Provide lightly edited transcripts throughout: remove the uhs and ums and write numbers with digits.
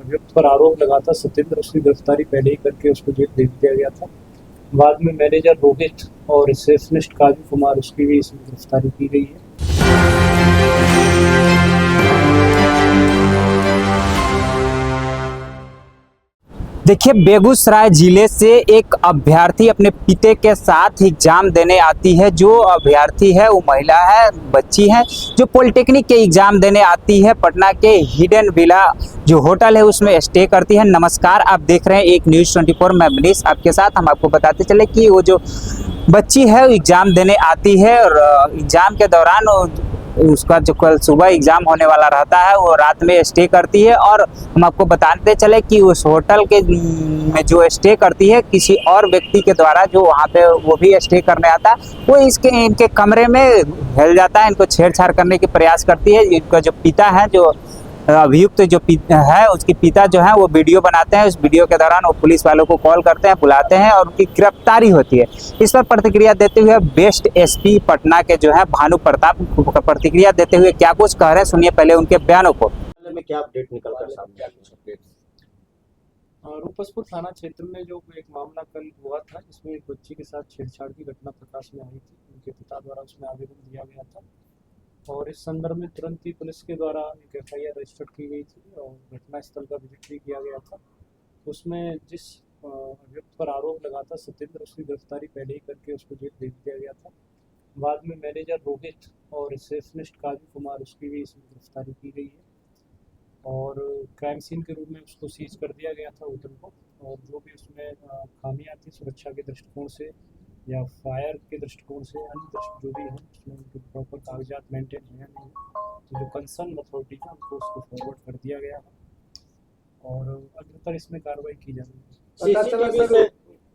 अभियुक्त पर आरोप लगा था सत्येंद्र, उसकी गिरफ्तारी पहले ही करके उसको जेल भेज दिया गया था। बाद में मैनेजर रोहित और रिसेप्शनिस्ट काजू कुमार, उसकी भी इसमें गिरफ्तारी की गई है। देखिए, बेगूसराय जिले से एक अभ्यर्थी अपने पिता के साथ एग्जाम देने आती है। जो अभ्यर्थी है वो महिला है, बच्ची है, जो पॉलिटेक्निक के एग्जाम देने आती है। पटना के हिडन विला जो होटल है उसमें स्टे करती है। नमस्कार, आप देख रहे हैं एक न्यूज़ 24, मैं मनीष आपके साथ। हम आपको बताते चले कि वो जो बच्ची है वो एग्जाम देने आती है और एग्जाम के दौरान उसका जो कल सुबह एग्जाम होने वाला रहता है वो रात में स्टे करती है। और हम आपको बताते चले कि उस होटल के में जो स्टे करती है किसी और व्यक्ति के द्वारा, जो वहाँ पे वो भी स्टे करने आता है, वो इनके कमरे में हिल जाता है, इनको छेड़छाड़ करने की प्रयास करती है। इनका जो पिता है, जो अभियुक्त जो है, उसके पिता जो है वो वीडियो बनाते हैं। उस वीडियो के दौरान वो पुलिस वालों को कॉल करते हैं, बुलाते हैं और उनकी गिरफ्तारी होती है। इस पर प्रतिक्रिया देते हुए बेस्ट एसपी पटना के जो है भानु प्रताप प्रतिक्रिया देते हुए क्या कुछ कह रहे हैं, सुनिए पहले उनके बयानों को। में क्या अपडेट निकल कर सामने आई? रूपसपुर थाना क्षेत्र में जो एक मामला कल हुआ था, जिसमें एक बच्ची के साथ छेड़छाड़ की घटना प्रकाश में आई थी। उनके पिता द्वारा उसमें आवेदन दिया गया था और इस संदर्भ में तुरंत ही पुलिस के द्वारा एक एफआईआर रजिस्टर्ड की गई थी और घटनास्थल का विजिट भी किया गया था। उसमें जिस अभियुक्त पर आरोप लगा था सत्येंद्र, उसकी गिरफ्तारी पहले ही करके उसको जेल भेज दिया गया था। बाद में मैनेजर रोहित और रिसेप्शनिस्ट काजू कुमार, उसकी भी इसमें गिरफ्तारी की गई है और क्राइम सीन के रूप में उसको सीज कर दिया गया था होटल को। और जो भी उसमें खामियां थी सुरक्षा के दृष्टिकोण से या फायर के दृष्टिकोण से, अन्य दृष्टि जो भी है उसमें उनके प्रॉपर कागजात मेंटेन है नहीं, तो जो कंसर्न अथॉरिटी है उनको उसको फॉरवर्ड कर दिया गया है और अग्रतर इसमें कार्रवाई की जा रही है। पता चला सर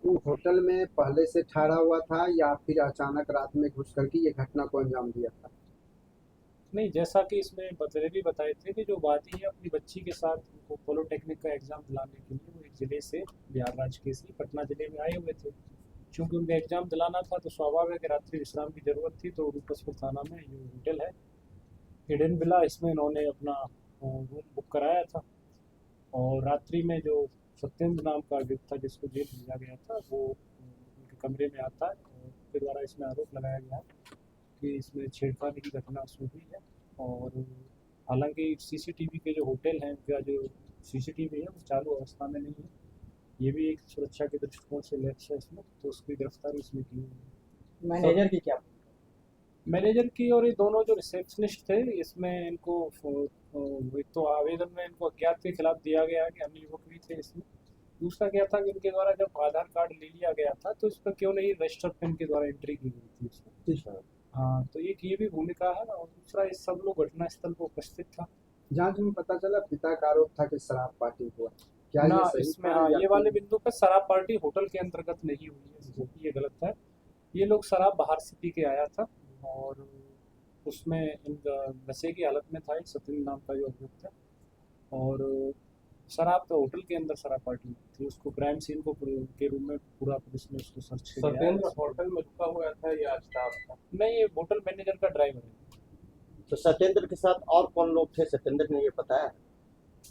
वो होटल में पहले से ठहरा हुआ था या फिर अचानक रात में घुस करके ये घटना को अंजाम दिया था? नहीं, जैसा कि इसमें पहले भी बताए थे कि जो वादी है अपनी बच्ची के साथ उनको पॉलिटेक्निक का एग्ज़ाम दिलाने के लिए वो एक ज़िले से, बिहार राज्य के से पटना ज़िले में आए हुए थे। चूँकि उनका एग्ज़ाम दिलाना था तो स्वाभाविक है रात्रि विश्राम की ज़रूरत थी, तो रूपसपुर थाना में जो होटल है हिडन विला, इसमें इन्होंने अपना रूम बुक कराया था और रात्रि में जो सत्येंद्र नाम का व्यक्ति था जिसको जेल भेजा गया था, वो उनके कमरे में आता है और उनके द्वारा इसमें आरोप लगाया गया कि इसमें छेड़खानी की घटना उसमें हुई है। और हालांकि सीसीटीवी के जो होटल हैं उनका जो सीसीटीवी है वो चालू अवस्था में नहीं है, ये भी एक सुरक्षा के दृष्टिकोण से लक्ष्य है इसमें, तो उसकी गिरफ्तारी इसमें की हुई है। मैनेजर की क्या? मैनेजर की और ये दोनों जो रिसेप्शनिस्ट थे, इसमें इनको एक तो आवेदन में इनको अज्ञात के खिलाफ दिया गया है कि अन्य युवक भी थे इसमें। दूसरा क्या था कि इनके द्वारा जब आधार कार्ड ले लिया गया था तो इस पर क्यों नहीं रजिस्टर पेन के द्वारा एंट्री की गई थी इसमें। हाँ, तो एक ये भी भूमिका है और दूसरा इस सब लोग घटनास्थल पर उपस्थित था। जांच में पता चला पिता का आरोप था कि शराब पार्टी हुआ, क्या ना ये सही इसमें, था हाँ, या ये वाले फिर? बिंदु पर शराब पार्टी होटल के अंतर्गत नहीं हुई है, जो कि ये गलत है। ये लोग शराब बाहर से पी के आया था और उसमें नशे की हालत में था एक सत्येंद्र नाम का जो अभियुक्त है और शराब तो होटल के अंदर शराब पार्टी थी। उसको क्राइम सीन को के रूप में पूरा पुलिस ने उसको सर्च किया। सत्येंद्र होटल में रुका हुआ था या स्टाफ था? नहीं, ये होटल मैनेजर का ड्राइवर है। तो सत्येंद्र के साथ और कौन लोग थे, सत्येंद्र ने ये बताया?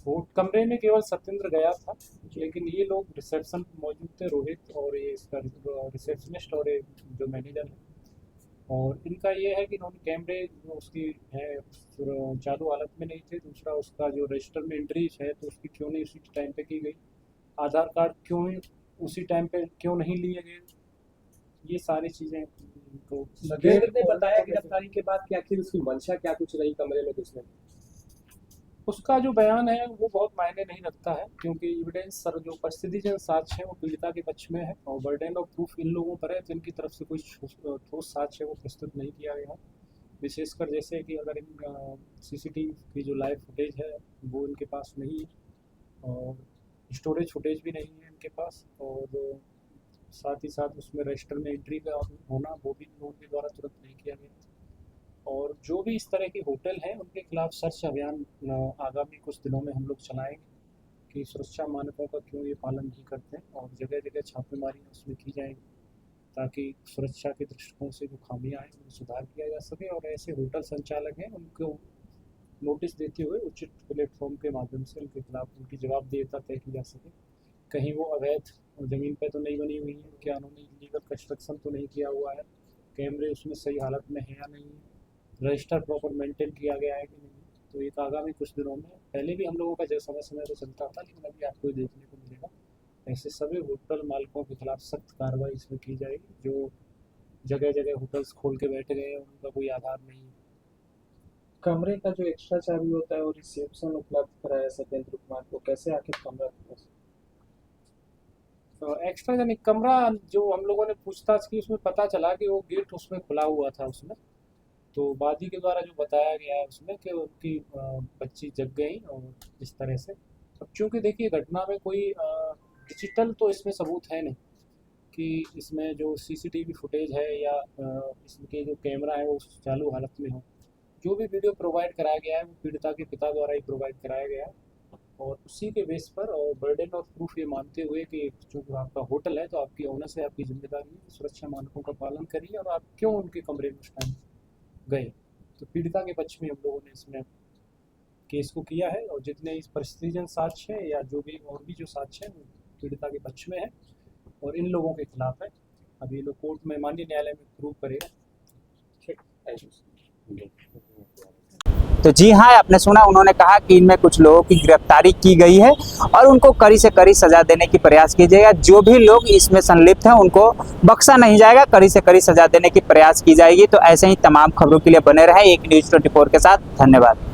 वो कमरे में केवल सत्येंद्र गया था, लेकिन ये लोग रिसेप्शन पर मौजूद थे, रोहित और ये इसका रिसेप्शनिस्ट और ये जो मैनेजर है। और इनका ये है कि इन्होंने कैमरे जो उसकी है चालू हालत में नहीं थे। दूसरा उसका जो रजिस्टर में एंट्री है तो उसकी क्यों नहीं उसी टाइम पे की गई, आधार कार्ड क्यों उसी टाइम पे क्यों नहीं लिए गए, ये सारी चीज़ें इनको सत्येंद्र ने बताया गिरफ्तारी के बाद कि आखिर उसकी मंशा क्या कुछ रही कमरे में घुसने की। उसका जो बयान है वो बहुत मायने नहीं रखता है, क्योंकि एविडेंस सर जो परिस्थितिजन्य साक्ष्य है वो पीड़िता के पक्ष में है और बर्डन ऑफ प्रूफ इन लोगों पर है, तो इनकी तरफ से कोई ठोस साक्ष्य है वो प्रस्तुत नहीं किया गया। विशेषकर जैसे कि अगर इन सीसीटीवी की जो लाइव फुटेज है वो इनके पास नहीं है और स्टोरेज फुटेज भी नहीं है इनके पास, और साथ ही साथ उसमें रजिस्टर में एंट्री का होना वो भी इन लोगों के द्वारा तुरंत नहीं किया गया। और जो भी इस तरह के होटल हैं उनके खिलाफ सर्च अभियान आगामी कुछ दिनों में हम लोग चलाएंगे कि सुरक्षा मानकों का क्यों ये पालन नहीं करते हैं, और जगह जगह छापेमारी उसमें की जाएगी ताकि सुरक्षा के दृष्टिकोण से जो खामियां हैं उन्हें सुधार किया जा सके और ऐसे होटल संचालक हैं उनको नोटिस देते हुए उचित प्लेटफॉर्म के माध्यम से उनके खिलाफ उनकी जवाबदेहिता तय की जा सके। कहीं वो अवैध ज़मीन पे तो नहीं बनी हुई है, क्या उन्होंने इलीगल कंस्ट्रक्शन तो नहीं किया हुआ है, कैमरे उसमें सही हालत में है या नहीं है, रजिस्टर प्रॉपर मेंटेन किया गया है कि नहीं। तो एक आगामी कुछ दिनों में, पहले भी हम लोगों का जो समय समय पर चलता था, लेकिन अभी आपको देखने को मिलेगा ऐसे सभी होटल मालिकों के खिलाफ सख्त कार्रवाई इसमें की जाएगी जो जगह जगह होटल्स खोल के बैठ गए हैं, उनका कोई आधार नहीं है। कमरे का जो एक्स्ट्रा चाबी होता है और रिसेप्शन उपलब्ध कराया सत्येंद्र कुमार को, कैसे आखिर कमरा तो एक्स्ट्रा यानी कमरा जो हम लोगों ने पूछताछ की उसमें पता चला कि वो गेट उसमें खुला हुआ था उसमें, तो वादी के द्वारा जो बताया गया है उसमें कि उनकी बच्ची जग गई और इस तरह से। अब चूँकि देखिए घटना में कोई डिजिटल तो इसमें सबूत है नहीं कि इसमें जो सीसीटीवी फुटेज है या इसके जो कैमरा है वो चालू हालत में हो। जो भी वीडियो प्रोवाइड कराया गया है वो पीड़िता के पिता द्वारा ही प्रोवाइड कराया गया है और उसी के बेस पर और बर्डन ऑफ प्रूफ ये मानते हुए कि जो आपका होटल है तो आपकी ओनर से आपकी जिम्मेदारी है सुरक्षा मानकों का पालन करिए और आप क्यों उनके कमरे में उस टाइम गए। तो पीड़िता के पक्ष में हम लोगों ने इसमें केस को किया है और जितने इस परिस्थितिजन साक्ष्य है या जो भी और भी जो साक्ष्य है वो पीड़िता के पक्ष में है और इन लोगों के खिलाफ है। अब ये लोग कोर्ट में माननीय न्यायालय में प्रूव करेगा। ठीक, थैंक यू। तो जी हाँ, आपने सुना, उन्होंने कहा कि इनमें कुछ लोगों की गिरफ्तारी की गई है और उनको कड़ी से कड़ी सजा देने की प्रयास कीजिएगा। जो भी लोग इसमें संलिप्त हैं उनको बख्शा नहीं जाएगा, कड़ी से कड़ी सजा देने की प्रयास की जाएगी। तो ऐसे ही तमाम खबरों के लिए बने रहें एक न्यूज़ 24 के साथ। धन्यवाद।